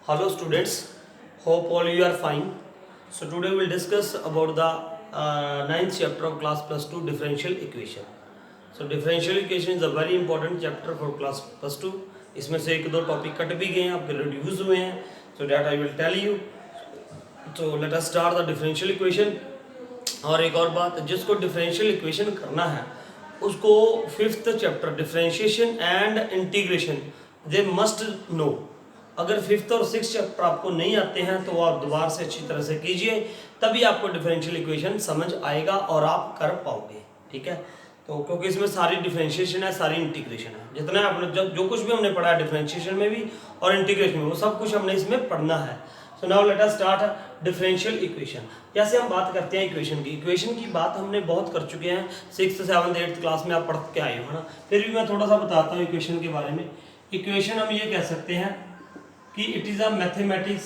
Hello students, hope all you are fine. So today we will discuss about the ninth chapter of class plus 2 differential equation. So differential equation is a very important chapter for class plus 2. इसमें से एक दो topic cut भी गए हैं, आपके reduce हुए हैं. So that I will tell you. So let us start the differential equation. और एक और बात, जिसको differential equation करना है उसको fifth chapter differentiation and integration they must know. अगर फिफ्थ और सिक्स चैप्टर आपको नहीं आते हैं तो आप दोबारा से अच्छी तरह से कीजिए, तभी आपको डिफरेंशियल इक्वेशन समझ आएगा और आप कर पाओगे. ठीक है, तो क्योंकि इसमें सारी डिफरेंशिएशन है, सारी इंटीग्रेशन है. जितना आपने जो कुछ भी हमने पढ़ा है डिफरेंशिएशन में भी और इंटीग्रेशन में, वो सब कुछ हमने इसमें पढ़ना है. So now let us start differential equation. जैसे हम बात करते हैं इक्वेशन की बात हमने बहुत कर चुके हैं. 6th 7th 8th क्लास में आप पढ़ के आए हो, है ना. फिर भी मैं थोड़ा सा बताता हूँ इक्वेशन के बारे में. इक्वेशन हम ये कह सकते हैं कि it is a mathematics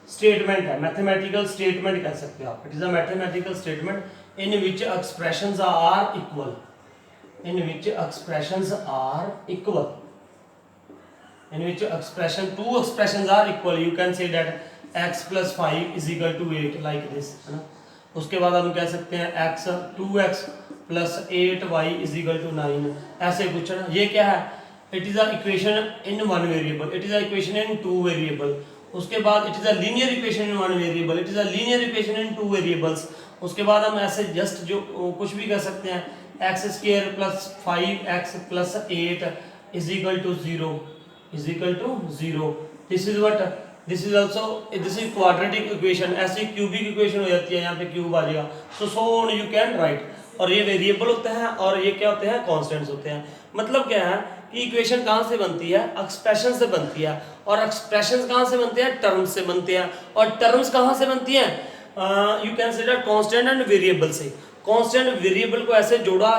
statement है. मैथमेटिकल स्टेटमेंट कह सकते हो आप. It is a mathematical statement in which expressions are equal. In which expressions are equal. In which two expressions are equal. You can say that x plus 5 is equal to 8 like this, है ना. उसके बाद हम कह सकते हैं x 2x plus 8y is equal to 9, ऐसे कुछ, है ना. ये क्या है? It is a equation in one variable. It is a equation in two variable. उसके बाद it is a linear equation in one variable. It is a linear equation in two variables. उसके बाद हम ऐसे जस्ट जो कुछ भी कर सकते हैं, x square plus 5x plus 8 is equal to 0. Is equal to 0. This is what? This is also this is quadratic equation. ऐसी क्यूबिक इक्वेशन हो जाती है, यहाँ पे क्यूब आ जाएगा. so on you can write. और ये वेरिएबल होते हैं और ये क्या होते हैं? कॉन्स्टेंट्स होते हैं. मतलब क्या है कि इक्वेशन कहाँ से बनती है? एक्सप्रेशन से बनती है. और एक्सप्रेशन कहाँ से बनते हैं? टर्म्स से बनते हैं. और टर्म्स कहाँ से बनती हैं? You can say that constant and variable से. कांस्टेंट वेरिएबल को ऐसे जोड़ा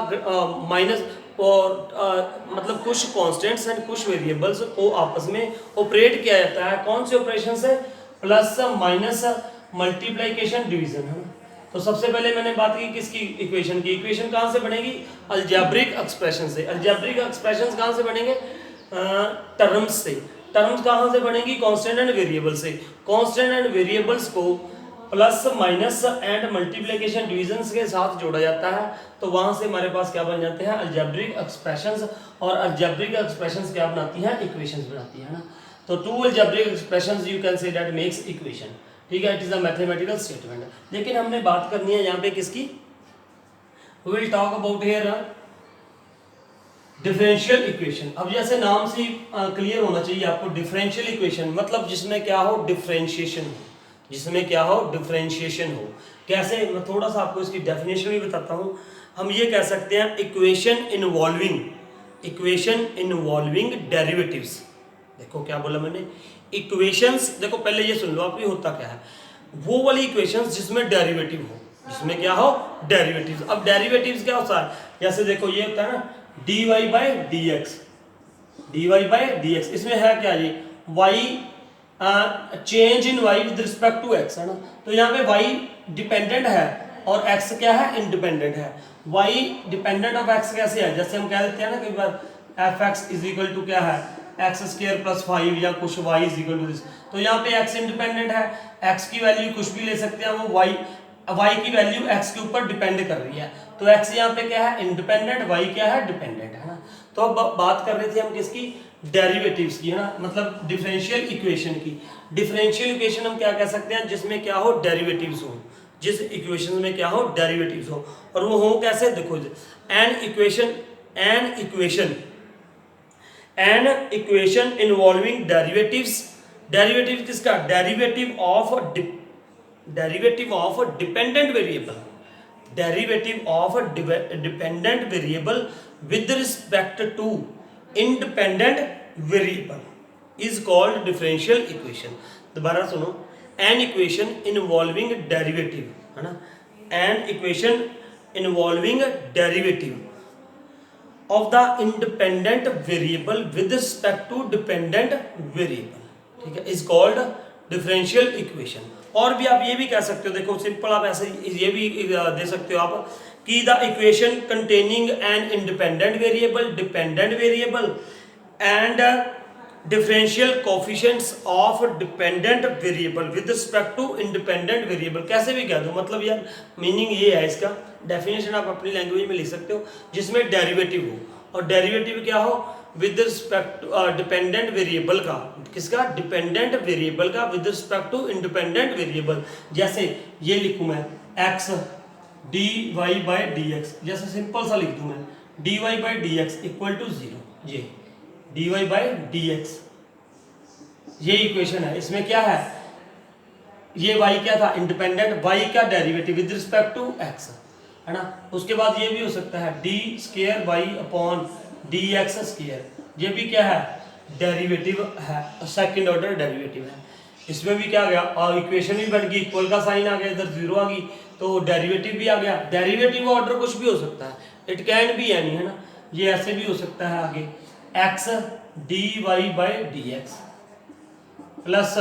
माइनस और मतलब कुछ कांस्टेंट्स एंड कुछ वेरिएबल्स को आपस में ऑपरेट किया जाता है. कौन से ऑपरेशन से? प्लस माइनस मल्टीप्लिकेशन डिवीजन, है ना. तो सबसे पहले मैंने बात की किसकी? इक्वेशन की. इक्वेशन कहाँ से बनेगी? अलजेब्रिक एक्सप्रेशन से. अलजेब्रिक एक्सप्रेशंस कहाँ से बनेंगे? टर्म्स से. टर्म्स कहाँ से बनेगी? कांस्टेंट एंड वेरिएबल से. कांस्टेंट एंड वेरिएबल्स को plus minus and multiplication divisions के साथ जोड़ा जाता है, तो वहां से हमारे पास क्या बन जाते हैं? Algebraic expressions. और अलजेब्रिक एक्सप्रेशंस क्या बनाती हैं? इक्वेशंस बनाती है ना. तो two algebraic expressions you can say that makes equation. ठीक है, it is a mathematical statement. लेकिन हमने बात करनी है यहाँ पे किसकी? We will talk about here differential equation. अब जैसे नाम से क्लियर होना चाहिए आपको, डिफरेंशियल इक्वेशन मतलब जिसमें क्या हो? डिफरेंशिएशन हो. जिसमें क्या हो? डिफरेंशिएशन हो. कैसे? मैं थोड़ा सा आपको इसकी डेफिनेशन भी बताता हूँ. हम ये कह सकते हैं इक्वेशन इन्वॉल्विंग डेरिवेटिव्स. देखो क्या बोला मैंने? इक्वेशंस. देखो पहले ये सुन लो आप, ये होता क्या है? वो वाली इक्वेशंस जिसमें डेरिवेटिव हो. जिसमें क्या हो? डेरिवेटिव्स. अब डेरिवेटिव्स क्या होता है? जैसे देखो ये होता है ना dy by dx. इसमें है क्या? ये y change in y with respect to x, है ना. तो यहाँ पे y डिपेंडेंट है और x क्या है? इंडिपेंडेंट है. y डिपेंडेंट ऑफ x कैसे है? जैसे हम कह देते हैं ना कई बार fx इज इक्वल टू क्या है? x स्क्वायर प्लस 5 या कुछ y is equal to this. तो यहाँ पे x इंडिपेंडेंट है. x की वैल्यू कुछ भी ले सकते हैं, वो y की वैल्यू x के ऊपर डिपेंड कर रही है. तो x यहाँ पे क्या है? इंडिपेंडेंट. y क्या है? डिपेंडेंट, है ना. तो अब बात कर रहे थे हम किसकी? डेरिवेटिव्स की, है ना. मतलब डिफरेंशियल इक्वेशन की. डिफरेंशियल इक्वेशन हम क्या कह सकते हैं? जिसमें क्या हो? डेरिवेटिव्स हो. जिस इक्वेशन में क्या हो? डेरिवेटिव्स हो. और वो हो कैसे? देखो an equation involving derivatives. Derivative किसका? Derivative of dependent variable. Derivative of dependent variable with respect to independent variable is called differential equation. दोबारा सुनो, एन इक्वेशन इन्वॉल्विंग डेरिवेटिव, है ना. An equation involving derivative of the independent variable with respect to dependent variable, ठीक है, is called differential equation. और भी आप ये भी कह सकते हो, देखो सिंपल आप ऐसे ये भी दे सकते हो आप कि the equation containing an independent variable, dependent variable and differential coefficients of dependent variable with respect to independent variable. कैसे भी कह दो, मतलब यार मीनिंग ये है इसका, डेफिनेशन आप अपनी लैंग्वेज में लिख सकते हो, जिसमें डेरिवेटिव हो, और डेरिवेटिव क्या हो, विद रिस्पेक्ट डिपेंडेंट वेरिएबल का, किसका, डिपेंडेंट वेरिएबल का with respect to independent variable. जैसे ये लिखूं मैं x dy by D X, जैसे सिंपल सा लिख दूं मैं dy by D X equal to 0, ये dy बाई डी एक्स, ये इक्वेशन है। इसमें क्या है, ये y क्या था, इंडिपेंडेंट, y का derivative with respect to x, है ना। उसके बाद ये भी हो सकता है D square Y upon D X square, ये भी क्या है, डेरिवेटिव है, सेकंड ऑर्डर डेरिवेटिव है। इसमें भी क्या आ गया, और इक्वेशन भी बन गई, इक्वल का साइन आ गया, इधर 0 आ गई, तो डेरिवेटिव भी आ गया। डेरिवेटिव का ऑर्डर कुछ भी हो सकता है, इट कैन बी एनी, है ना। ये ऐसे भी हो सकता है आगे x D Y by D X plus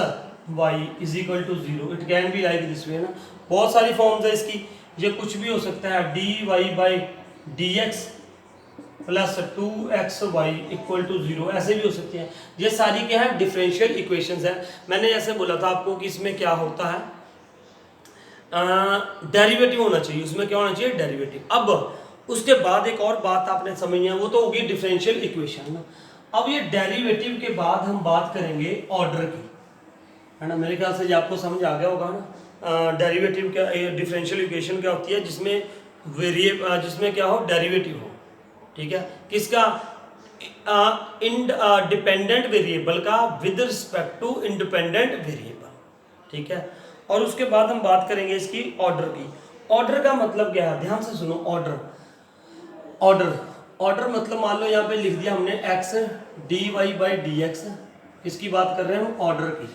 Y is equal to 0, it can be like this way, ना। बहुत सारी फॉर्म्स है इसकी, ये कुछ भी हो सकता है D Y by D X plus 2xy equal to 0, ऐसे भी हो सकते हैं। ये सारी क्या है, डिफरेंशियल इक्वेशंस है। मैंने जैसे बोला था आपको कि इसमें क्या होता है, डेरिवेटिव होना चाहिए, उसमें क्या होना चाहिए, डेरिवेटिव। अब उसके बाद एक और बात आपने समझनी है, वो तो होगी डिफरेंशियल इक्वेशन ना। अब ये डेरिवेटिव के बाद हम बात करेंगे ऑर्डर की, है ना। मेरे ख्याल से ये आपको समझ आ गया होगा ना। डेरिवेटिव क्या, डिफरेंशियल इक्वेशन क्या होती है, जिसमें जिसमें क्या हो, डेरिवेटिव हो, ठीक है, किसका, डिपेंडेंट वेरिएबल का with respect to independent variable, ठीक है। और उसके बाद हम बात करेंगे इसकी ऑर्डर की। ऑर्डर का मतलब क्या है, ध्यान से सुनो, ऑर्डर मतलब मान लो यहाँ पे लिख दिया हमने x dy by D x, किसकी बात कर रहे हैं हम, ऑर्डर की,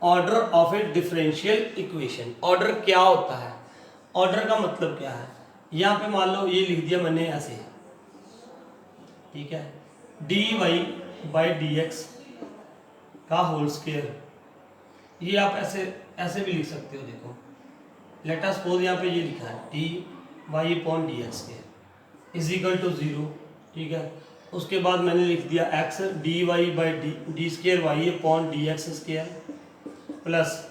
order of A differential equation. Order क्या होता है, ऑर्डर का मतलब क्या है, यहाँ पे मान लो ये लिख दिया मैंने ऐसे, ठीक है, dy बाई डी एक्स का होल स्क्वायर, ये आप ऐसे भी लिख सकते हो। देखो लेट अस सपोज यहाँ पे ये लिखा है dy upon D X square is equal to 0, ठीक है। उसके बाद मैंने लिख दिया x dy by D square Y upon D X square plus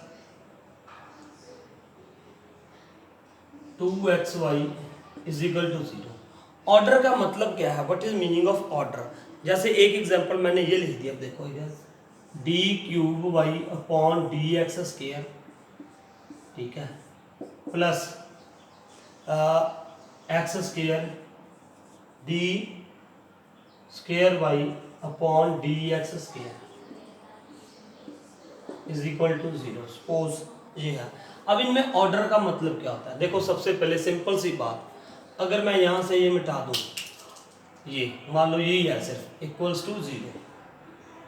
2xy is equal to 0। Order का मतलब क्या है, what is meaning of order. जैसे एक एग्जांपल मैंने ये लिख दिया, देखो इधर D cube Y upon D X square, ठीक है, plus X square D square Y upon D X square is equal to 0, suppose ये है। अब इनमें ऑर्डर का मतलब क्या होता है, देखो सबसे पहले सिंपल सी बात, अगर मैं यहाँ से ये मिटा दूँ, ये मान लो यही है सिर्फ इक्वल्स टू 0,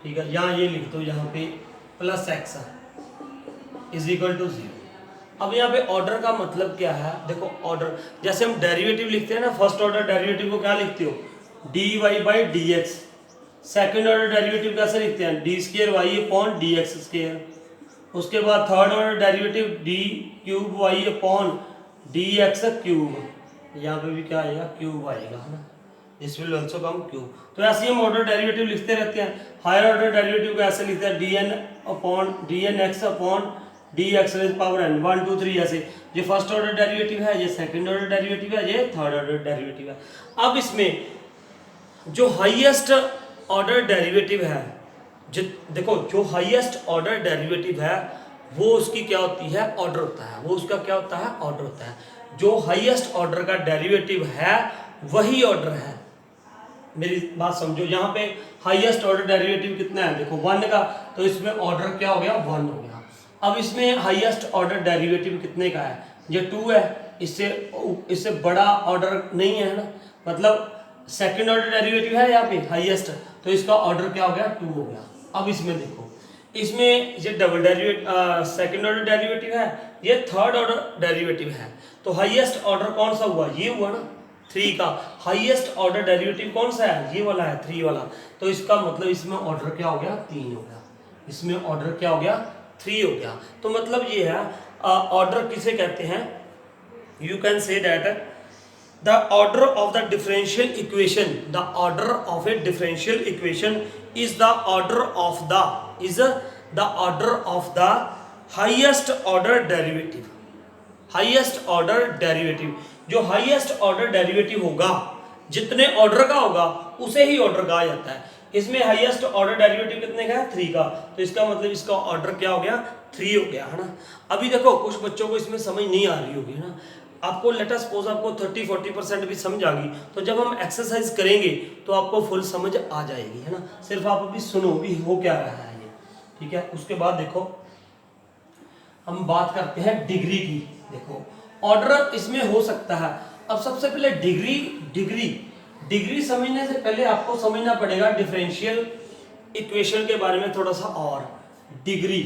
ठीक है, यहाँ ये लिख दो, यहाँ पे plus X is equal to 0। अब यहाँ पे ऑर्डर का मतलब क्या है, देखो ऑर्डर, जैसे हम डेरिवेटिव लिखते हैं ना, फर्स्ट ऑर्डर डेरिवेटिव को क्या लिखते हो, D Y by D X. Second order derivative कैसे लिखते हैं, D square Y upon D X square. उसके बाद third order derivative D cube Y upon D X cube, यहाँ पे भी क्या आएगा, क्यूब आएगा, है ना, this will also come cube. तो ऐसे हम ऑर्डर डेरिवेटिव लिखते रहते हैं। हायर ऑर्डर डेरिवेटिव को ऐसे लिखते हैं D N X upon D X raise power N, 1 2 3 ऐसे। ये फर्स्ट ऑर्डर डेरिवेटिव है, ये सेकंड ऑर्डर डेरिवेटिव है, ये थर्ड ऑर्डर डेरिवेटिव है। अब इसमें जो हाईएस्ट ऑर्डर डेरिवेटिव है, देखो जो हाईएस्ट ऑर्डर डेरिवेटिव है वो उसकी क्या होती है, ऑर्डर होता है, वो उसका क्या होता है, ऑर्डर होता है। जो हाईएस्ट ऑर्डर का डेरिवेटिव है वही ऑर्डर है। मेरी बात समझो, यहाँ पे हाईएस्ट ऑर्डर डेरिवेटिव कितना है, देखो 1 का, तो इसमें ऑर्डर क्या हो गया, 1 हो गया। अब इसमें हाईएस्ट ऑर्डर डेरिवेटिव कितने का है, ये 2 है, इससे बड़ा ऑर्डर नहीं है ना, मतलब सेकंड ऑर्डर डेरिवेटिव है यहाँ पे हाईएस्ट, तो इसका ऑर्डर क्या हो गया, 2 हो गया। अब इसमें देखो, इसमें ये double derivative second order derivative है, ये थर्ड ऑर्डर डेरिवेटिव है, तो हाईएस्ट ऑर्डर कौन सा हुआ, ये हुआ ना, 3 का। हाईएस्ट ऑर्डर डेरिवेटिव कौन सा है, ये वाला है, 3 वाला, तो इसका मतलब इसमें ऑर्डर क्या हो गया, 3 हो गया, इसमें ऑर्डर क्या हो गया, 3 हो गया। तो मतलब ये है ऑर्डर किसे कहते हैं, you can say that the order of the differential equation, the order of A differential equation is the order of the highest order derivative. Highest order derivative, जो हाईएस्ट ऑर्डर डेरिवेटिव होगा, जितने order का होगा उसे ही order कहा जाता है। इसमें हाईएस्ट ऑर्डर डेरिवेटिव कितने का है? 3 का, तो इसका मतलब इसका ऑर्डर क्या हो गया? 3 हो गया, है ना। अभी देखो कुछ बच्चों को इसमें समझ नहीं आ रही होगी ना, आपको लेट अस सपोज आपको 30-40% भी समझ आ गई, तो जब हम एक्सरसाइज करेंगे तो आपको फुल समझ आ जाएगी, है ना। सिर्फ आप अभी सुनो भी हो क्या रहा है ये, ठीक है। उसके बाद देखो हम बात करते हैं डिग्री की। देखो ऑर्डर इसमें हो सकता है। अब सबसे पहले डिग्री समझने से पहले आपको समझना पड़ेगा डिफरेंशियल इक्वेशन के बारे में थोड़ा सा। और डिग्री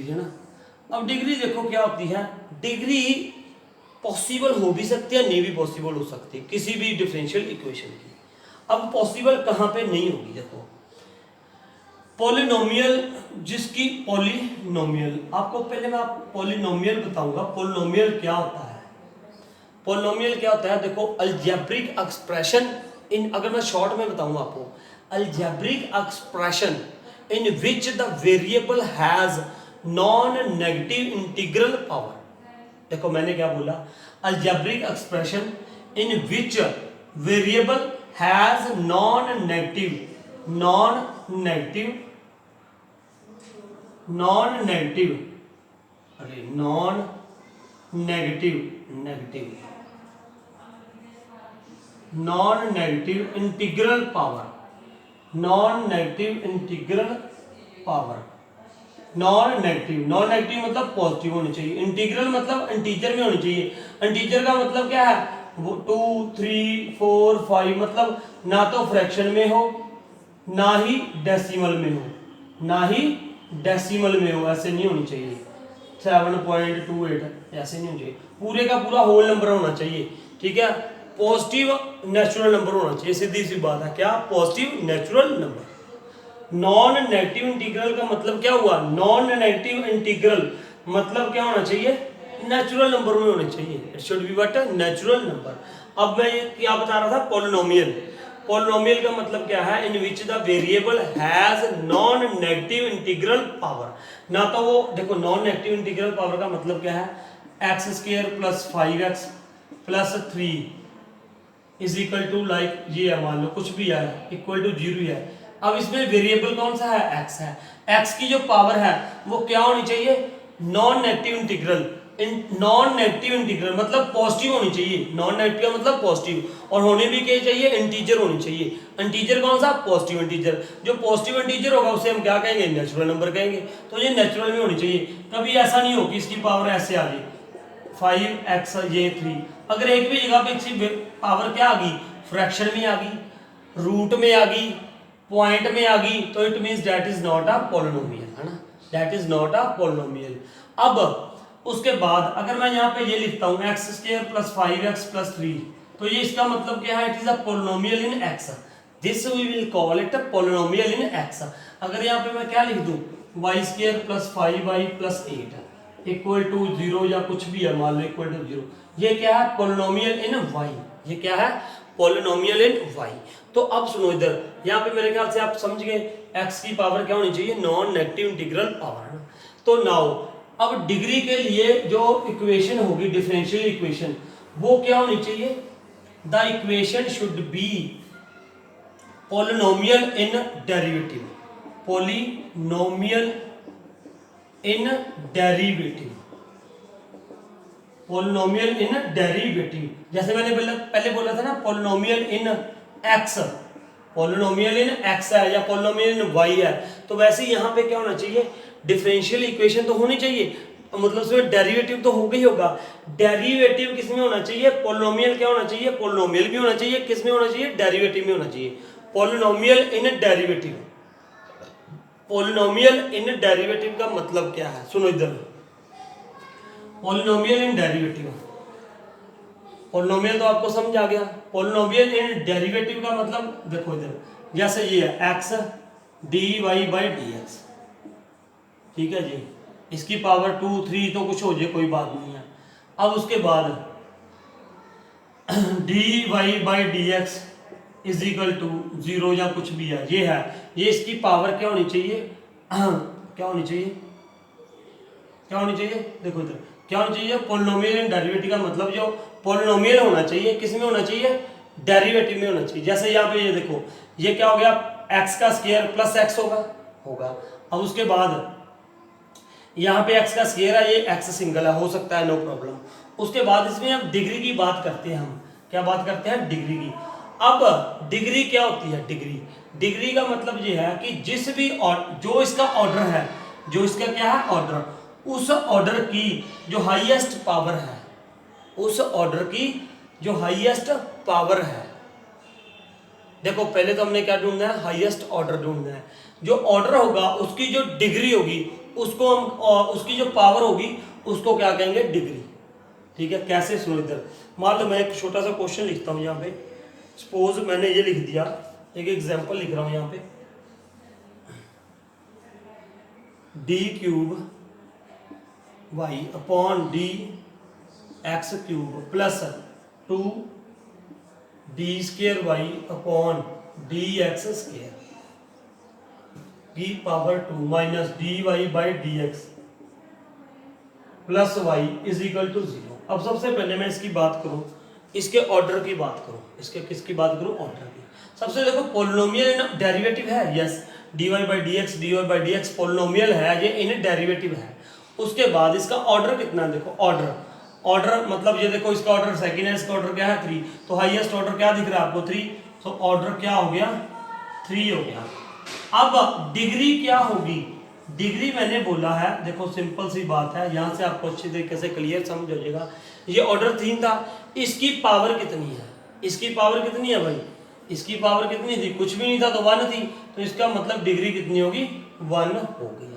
है ना। अब डिग्री देखो क्या होती है। डिग्री पॉसिबल हो भी सकती है, नहीं भी पॉसिबल हो सकती किसी भी डिफरेंशियल इक्वेशन की। अब पॉसिबल कहां पे नहीं होगी? देखो पॉलिनोमियल, जिसकी पॉलिनोमियल, आपको पहले मैं आपको पॉलिनोमियल बताऊंगा। पॉलिनोमियल क्या होता है? पॉलिनोमियल क्या होता है? देखो अलजेब्रिक एक्सप्रेशन इन, अगर मैं शॉर्ट में बताऊं आपको, algebraic expression in which the variable has non negative integral power. देखो मैंने क्या बोला? Algebraic expression in which variable has non negative integral power. Non negative मतलब पॉजिटिव होनी चाहिए। इंटीग्रल मतलब इंटीजर में होनी चाहिए। इंटीजर का मतलब क्या है? वो 2, 3, 4, 5 मतलब ना तो फ्रैक्शन में हो ना ही डेसिमल में हो, ऐसे नहीं होनी चाहिए। 7.28 ऐसे नहीं होनी चाहिए। पूरे का पूरा होल नंबर होना चाहिए, ठीक है। पॉजिटिव नेचुरल नंबर होना चाहिए, सीधी सी बात है। क्या? Positive natural number. Non negative integral का मतलब क्या हुआ? नॉन नेगेटिव इंटीग्रल मतलब क्या होना चाहिए? नेचुरल नंबर में होने चाहिए। It should be what? Natural number. अब मैं क्या बता रहा था? पॉलिनोमियल। पॉलिनोमियल का मतलब क्या है? In which the variable has non negative integral power. ना तो वो देखो नॉन नेगेटिव इंटीग्रल पावर का मतलब क्या है? x² + 5x + 3 is equal to, like ये है, मान लो कुछ भी है, इक्वल टू 0 है। अब इसमें वेरिएबल कौन सा है? x है। x की जो पावर है वो क्या होनी चाहिए? Non negative integral. Non negative integral मतलब पॉजिटिव होनी चाहिए। नॉन नेगेटिव मतलब पॉजिटिव, और होने भी क्या चाहिए? इंटीजर होनी चाहिए। इंटीजर कौन सा? Positive integer. जो पॉजिटिव इंटीजर होगा उसे हम क्या कहेंगे? नेचुरल नंबर कहेंगे। तो ये नेचुरल में होनी चाहिए। कभी ऐसा नहीं हो कि इसकी पावर ऐसे आ गई 5x ये 3। अगर एक भी जगह पे इसकी पावर क्या आ गई? फ्रैक्शन में आ गई, रूट में आ गई, पॉइंट में आ गई, तो it means that is not a polynomial, है ना। That is not a polynomial. अब उसके बाद अगर मैं यहाँ पे ये लिखता हूँ x² + 5x + 3, तो ये इसका मतलब क्या है? It is a polynomial in x। This we will call it a polynomial in x। अगर यहाँ पे मैं क्या लिख दूँ? y² + 5y + 8 इक्वल टू 0 या कुछ भी है, मान लो इक्वल टू 0, ये क्या है? पॉलिनोमियल इन y। ये क्या है? पॉलिनोमियल इन y। तो अब सुनो इधर, यहाँ पे मेरे ख्याल से आप समझ गए x की पावर क्या होनी चाहिए? Non negative integral power. तो नाउ अब डिग्री के लिए जो इक्वेशन होगी, डिफरेंशियल इक्वेशन, वो क्या होनी चाहिए? The equation should be polynomial in derivative. Polynomial in derivative. Polynomial in derivative, जैसे मैंने पहले बोला था ना, polynomial in x। Polynomial in x है या पॉलिनोमियल इन y है, तो वैसे यहाँ पे क्या होना चाहिए? डिफरेंशियल इक्वेशन तो होनी चाहिए, मतलब उसमें डेरिवेटिव तो होगा ही होगा। डेरिवेटिव किस में होना चाहिए? पॉलिनोमियल क्या होना चाहिए? पॉलिनोमियल भी होना चाहिए। किस में होना चाहिए? डेरिवेटिव में होना चाहिए। Polynomial in derivative. Polynomial in derivative का मतलब क्या है? सुनो इधर, पॉलिनोमियल इन डेरिवेटिव, पॉलिनोमियल तो आपको समझ आ गया। पॉलिनोमियल इन डेरिवेटिव का मतलब देखो इधर, जैसे ये है x dy/dx, ठीक है जी। इसकी पावर 2, 3 तो कुछ हो जाए कोई बात नहीं है। अब उसके बाद dy by dx is equal to 0 या कुछ भी है, ये है, ये इसकी पावर क्या होनी चाहिए, क्या होनी चाहिए, क्या होनी चाहिए, देखो इधर क्या होनी चाहिए, पोलिनोमियल इन डेरिवेटिव का मतलब जो पोलिनोमियल होना चाहिए किस में होना चाहिए, डेरिवेटिव में होना चाहिए। जैसे यहाँ पे ये देखो, ये क्या हो गया, x का स्क्वायर प्लस x होगा। अब उसके बाद यहाँ पे x का स्क्वायर है, ये x सिंगल है, हो सकता है, नो प्रॉब्लम। उसके बाद इसमें अब डिग्री की बात करते हैं, हम क्या बात करते हैं, डिग्री की। अब डिग्री क्या होती है, डिग्री का मतलब ये है कि जिस भी जो इसका ऑर्डर है, जो इसका क्या है ऑर्डर, उस ऑर्डर की जो हाईएस्ट पावर है, उस ऑर्डर की जो हाईएस्ट पावर है, देखो पहले तो हमने क्या ढूंढना है, हाईएस्ट ऑर्डर ढूंढना है। जो ऑर्डर होगा उसकी जो डिग्री होगी उसको हम, उसकी जो पावर होगी उसको क्या कहेंगे, डिग्री। ठीक है, कैसे, सुनो इधर, मान लो मैं एक छोटा सा क्वेश्चन लिखता हूँ यहाँ पे। सपोज मैंने ये लिख दिया, एक एग्जांपल लिख रहा हूँ यहाँ पे, D cube Y upon D X cube plus 2 D square Y upon D X square की power 2 minus D Y by D X plus Y is equal to 0। अब सबसे पहले मैं इसकी बात करूं, इसके ऑर्डर की बात करूं, इसके किसकी बात करूं, ऑर्डर की। सबसे देखो पोलिनोमियल इन डेरिवेटिव है, yes, dy by D x polynomial है, ये इन डेरिवेटिव है। उसके बाद इसका ऑर्डर कितना है, देखो ऑर्डर मतलब ये देखो, इसका ऑर्डर सेकंड है, इसका ऑर्डर क्या है 3, तो हाईएस्ट ऑर्डर क्या दिख रहा है आपको 3, तो ऑर्डर क्या हो गया 3 हो गया। अब डिग्री क्या होगी, डिग्री मैंने बोला है, देखो सिंपल सी बात है, यहां से आपको अच्छी तरीके से क्लियर समझ हो जाएगा। ये ऑर्डर 3 था, इसकी पावर कितनी है, इसकी पावर कितनी है भाई, इसकी पावर कितनी थी, कुछ भी नहीं था तो 1 थी, तो इसका मतलब डिग्री कितनी होगी, 1 हो गई।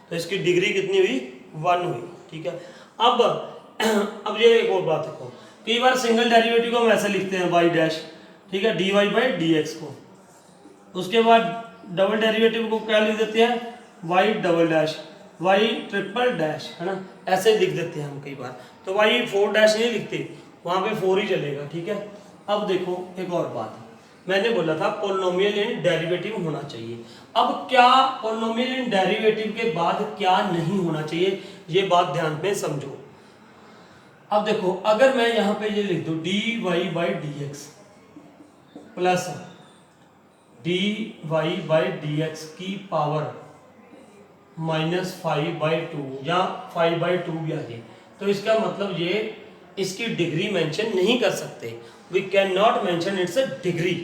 तो इसकी डिग्री कितनी हुई, 1 हुई। ठीक है, अब ये एक और बात देखो, कई बार सिंगल डेरिवेटिव को हम ऐसे लिखते हैं y डैश, ठीक है, dy बाई डी एक्स को, उसके बाद डबल डेरिवेटिव को क्या लिख देते हैं, y double dash, y triple dash, है ना, ऐसे लिख देते हैं हम कई बार, तो y 4 डैश नहीं लिखते, वहां पे 4 ही चलेगा। ठीक है, अब देखो एक और बात, मैंने बोला था पोलिनोमियल इन डेरिवेटिव होना चाहिए। अब क्या पोलिनोमियल इन डेरिवेटिव के बाद क्या नहीं होना चाहिए, ये बात ध्यान में समझो। अब देखो, अगर मैं यहां पे ये लिख दूं dy by D X plus dy by D x की पावर -5/2 या 5/2 भी आ जाए, तो इसका मतलब ये इसकी डिग्री मेंशन नहीं कर सकते, we can not mention its a degree.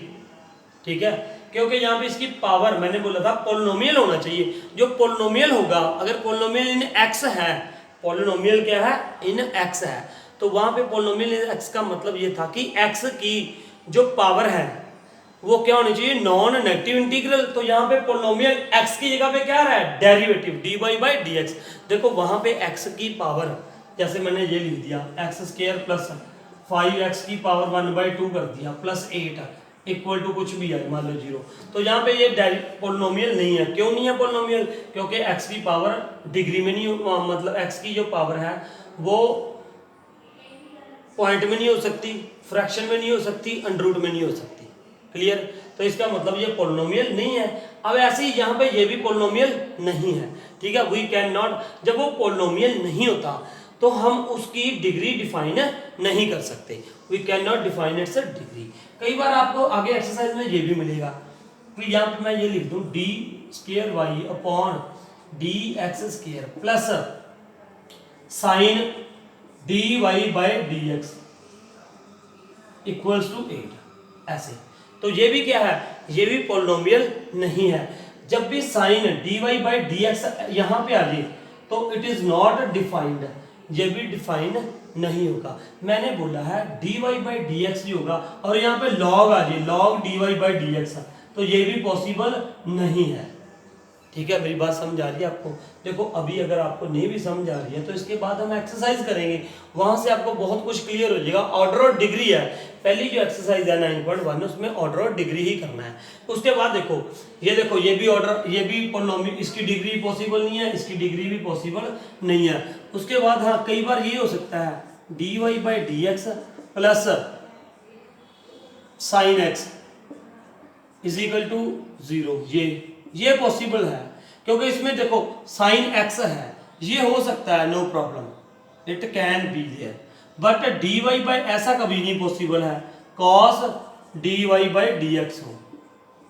ठीक है, क्योंकि यहाँ पे इसकी पावर, मैंने बोला था पोलिनोमियल होना चाहिए, जो पोलिनोमियल होगा, अगर पोलिनोमियल इन x है, पोलिनोमियल क्या है, इन x है, तो वहां पे पोलिनोमियल इन x का मतलब ये था कि x की जो पावर है वो क्या होनी चाहिए, नॉन नेगेटिव इंटीग्रल। तो यहाँ पे पोलिनोमियल x की जगह पे क्या रहा है, derivative dy by D x. देखो वहां पे x की पावर, जैसे मैंने ये लिख दिया एक्स स्क्वायर प्लस 5x की पावर 1/2 कर दिया प्लस 8 इक्वल टू कुछ भी है, मान लो 0, तो यहाँ पे ये पोलिनोमियल नहीं है। क्यों नहीं है पोलिनोमियल, क्योंकि x की पावर डिग्री में नहीं, मतलब x की जो पावर है वो पॉइंट में नहीं हो सकती, फ्रैक्शन में नहीं हो सकती, अंडर रूट में नहीं हो सकती। क्लियर, तो इसका मतलब ये पोलिनोमियल नहीं है। अब ऐसे ही यहाँ पे ये भी पोलिनोमियल नहीं है। ठीक है, वी कैन नॉट, जब वो पोलिनोमियल नहीं होता तो हम उसकी डिग्री डिफाइन नहीं कर सकते, we can not define its a degree. कई बार आपको आगे एक्सरसाइज में ये भी मिलेगा, तो यहाँ पे मैं ये लिख दूं D square Y upon D X square plus sine D Y by D X equals to 8, ऐसे। तो ये भी क्या है, ये भी पोलिनोमियल नहीं है। जब भी sine D Y by D X यहाँ पे आ जाए तो इट इज नॉट डिफाइंड, ये भी डिफाइन नहीं होगा। मैंने बोला है dy बाई डी एक्स भी होगा और यहाँ पे log आ जाए, log dy by D X, तो ये भी पॉसिबल नहीं है। ठीक है, मेरी बात समझ आ रही है आपको। देखो अभी अगर आपको नहीं भी समझ आ रही है तो इसके बाद हम एक्सरसाइज करेंगे, वहां से आपको बहुत कुछ क्लियर हो जाएगा। ऑर्डर और डिग्री है, पहली जो एक्सरसाइज है 9.1 उसमें ऑर्डर और डिग्री ही करना है। उसके बाद देखो ये भी ऑर्डर, ये भी पोलिनोमियल, इसकी डिग्री पॉसिबल नहीं है, इसकी डिग्री भी पॉसिबल नहीं है। उसके बाद हाँ, कई बार ये हो सकता है D Y by D X plus sine X is equal to 0। ये पॉसिबल है, क्योंकि इसमें देखो साइन एक्स है, ये हो सकता है, no problem, it can be there, but D Y by ऐसा कभी नहीं पॉसिबल है cos D Y by D X हो,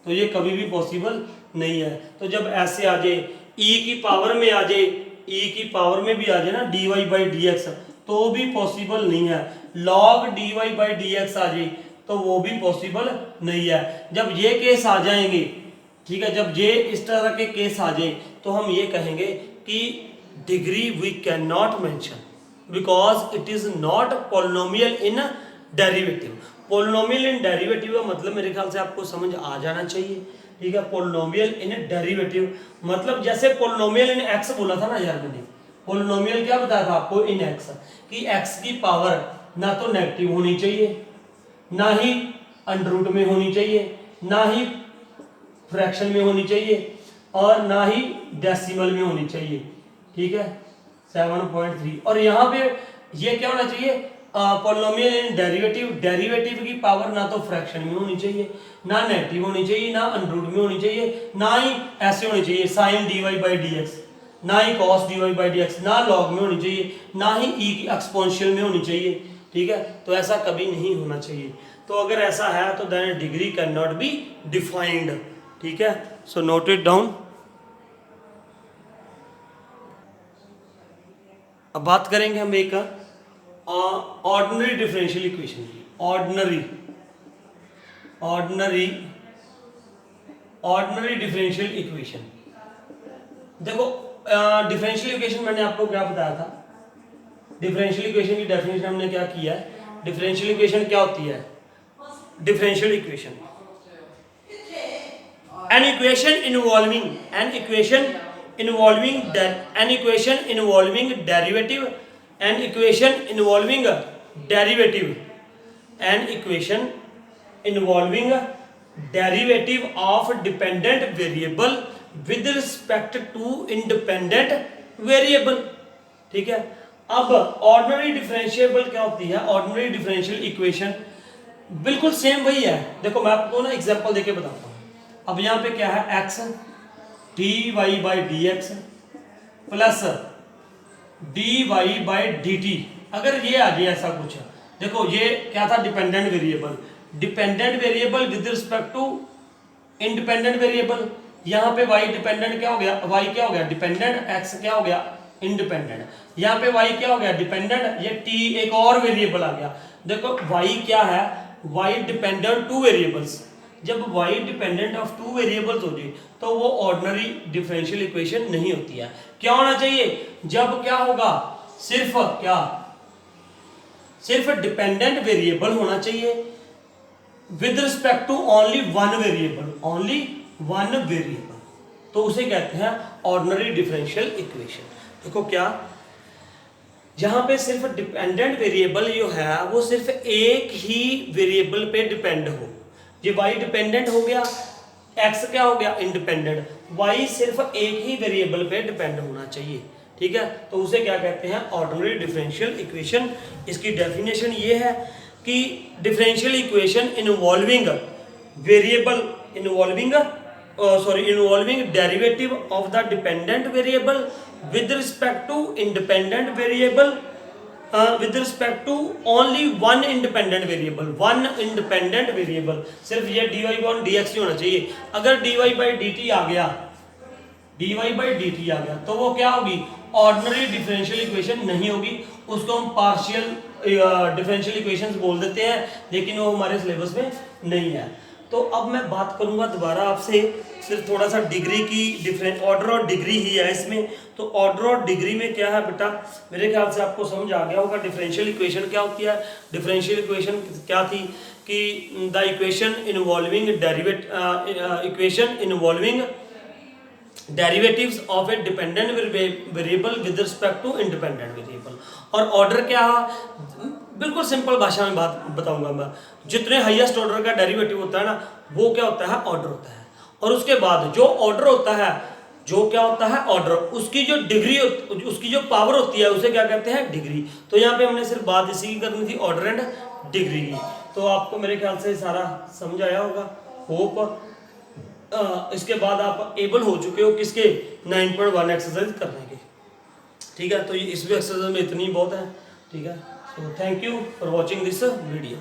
तो ये कभी भी पॉसिबल नहीं है। तो जब ऐसे आ जाए ई की पावर में आ जाए, ई की पावर में भी आ जाए ना D Y by D X, तो भी पॉसिबल नहीं है। Log D Y by D X आ जाए तो वो भी पॉसिबल नहीं है। जब ये केस आ जाएंगे, ठीक है, जब ये इस तरह के केस आ जाए तो हम ये कहेंगे कि degree we can not mention because it is not polynomial in derivative. Polynomial in derivative का मतलब मेरे ख्याल से आपको समझ आ जाना चाहिए, ठीक है। पॉलिनोमियल इन डेरिवेटिव मतलब जैसे पॉलिनोमियल इन एक्स बोला था ना यार, मैंने पॉलिनोमियल क्या बताया था आपको इन एक्स, कि एक्स की पावर ना तो नेगेटिव होनी चाहिए, ना ही अंडर रूट में होनी चाहिए, ना ही फ्रैक्शन में होनी चाहिए, और ना ही डेसिमल में होनी चाहिए, ठीक है। 7.3 और यहाँ पे ये क्या होना चाहिए, पॉलिनोमियल इन डेरिवेटिव, डेरिवेटिव की पावर ना तो फ्रैक्शन में होनी चाहिए, ना नेगेटिव होनी चाहिए, ना अंडर रूट में होनी चाहिए, ना ही ऐसे होनी चाहिए sine D Y by D X, ना ही cos D Y by D X, ना लॉग में होनी चाहिए, ना ही ई की एक्सपोनेंशियल में होनी चाहिए, ठीक है। तो ऐसा कभी नहीं होना चाहिए। तो अगर ऐसा है तो then degree can not be defined, ठीक है। So note it down. अब बात करेंगे हम एक ऑर्डिनरी डिफरेंशियल इक्वेशन की। Ordinary differential equation. देखो डिफरेंशियल इक्वेशन मैंने आपको क्या बताया था, डिफरेंशियल इक्वेशन की डेफिनेशन हमने क्या किया है। डिफरेंशियल इक्वेशन क्या होती है, differential equation an equation involving derivative, an equation involving derivative of dependent variable with respect to independent variable, ठीक है। अब ऑर्डिनरी डिफरेंशिएबल क्या होती है, ऑर्डिनरी डिफरेंशियल इक्वेशन बिल्कुल सेम वही है। देखो मैं आपको ना एग्जांपल देके बताता हूँ। अब यहाँ पे क्या है, X D Y by D X plus D Y by D T. अगर ये आ जाए ऐसा कुछ, देखो ये क्या था, dependent variable with respect to independent variable. यहाँ पे y डिपेंडेंट क्या हो गया, y क्या हो गया डिपेंडेंट, x क्या हो गया इंडिपेंडेंट। यहाँ पे y क्या हो गया डिपेंडेंट, ये t एक और वेरिएबल आ गया। देखो y क्या है, y डिपेंडेंट टू वेरिएबल्स। जब y dependent of two variables हो जाए तो वो ऑर्डिनरी डिफरेंशियल इक्वेशन नहीं होती है। क्या होना चाहिए, जब क्या होगा, सिर्फ डिपेंडेंट वेरिएबल होना चाहिए with respect to only one variable, तो उसे कहते हैं ऑर्डिनरी डिफरेंशियल इक्वेशन। देखो क्या, जहां पे सिर्फ डिपेंडेंट वेरिएबल जो है वो सिर्फ एक ही वेरिएबल पे डिपेंड हो। ये y डिपेंडेंट हो गया, x क्या हो गया इंडिपेंडेंट, y सिर्फ एक ही वेरिएबल पे डिपेंड होना चाहिए, ठीक है। तो उसे क्या कहते हैं, ऑर्डिनरी डिफरेंशियल इक्वेशन। इसकी डेफिनेशन ये है कि differential equation involving derivative of the dependent variable with respect to independent variable with respect to only one independent variable, सिर्फ ये dy by dx ही होना चाहिए। अगर dy by dt आ गया तो वो क्या होगी, ऑर्डिनरी डिफरेंशियल इक्वेशन नहीं होगी, उसको हम पार्शियल डिफरेंशियल इक्वेशंस बोल देते हैं, लेकिन वो हमारे सिलेबस में नहीं है। तो अब मैं बात करूंगा दोबारा आपसे, सिर्फ थोड़ा सा डिग्री की डिफरेंट ऑर्डर और डिग्री ही है इसमें। तो ऑर्डर और डिग्री में क्या है बेटा, मेरे ख्याल से आपको समझ आ गया होगा डिफरेंशियल इक्वेशन क्या होती है। डिफरेंशियल इक्वेशन क्या थी कि the equation involving derivatives of a dependent variable with respect to independent variable. और ऑर्डर क्या है, बिल्कुल सिंपल भाषा में बात बताऊंगा मैं। जितने हाईएस्ट ऑर्डर का डेरिवेटिव होता है ना, वो क्या होता है, ऑर्डर होता है। और उसके बाद जो ऑर्डर होता है जो क्या होता है ऑर्डर, उसकी जो डिग्री, उसकी जो पावर होती है उसे क्या कहते हैं डिग्री। तो यहाँ पे हमने सिर्फ बात इसी की करनी थी, ऑर्डर एंड डिग्री की। तो आपको मेरे ख्याल से सारा समझ आया होगा, होप इसके बाद आप एबल हो चुके हो किसके 9.1 एक्सरसाइज करने के। ठीक है, तो इस भी एक्सरसाइज में इतनी बहुत है। ठीक है, so thank you for watching this video.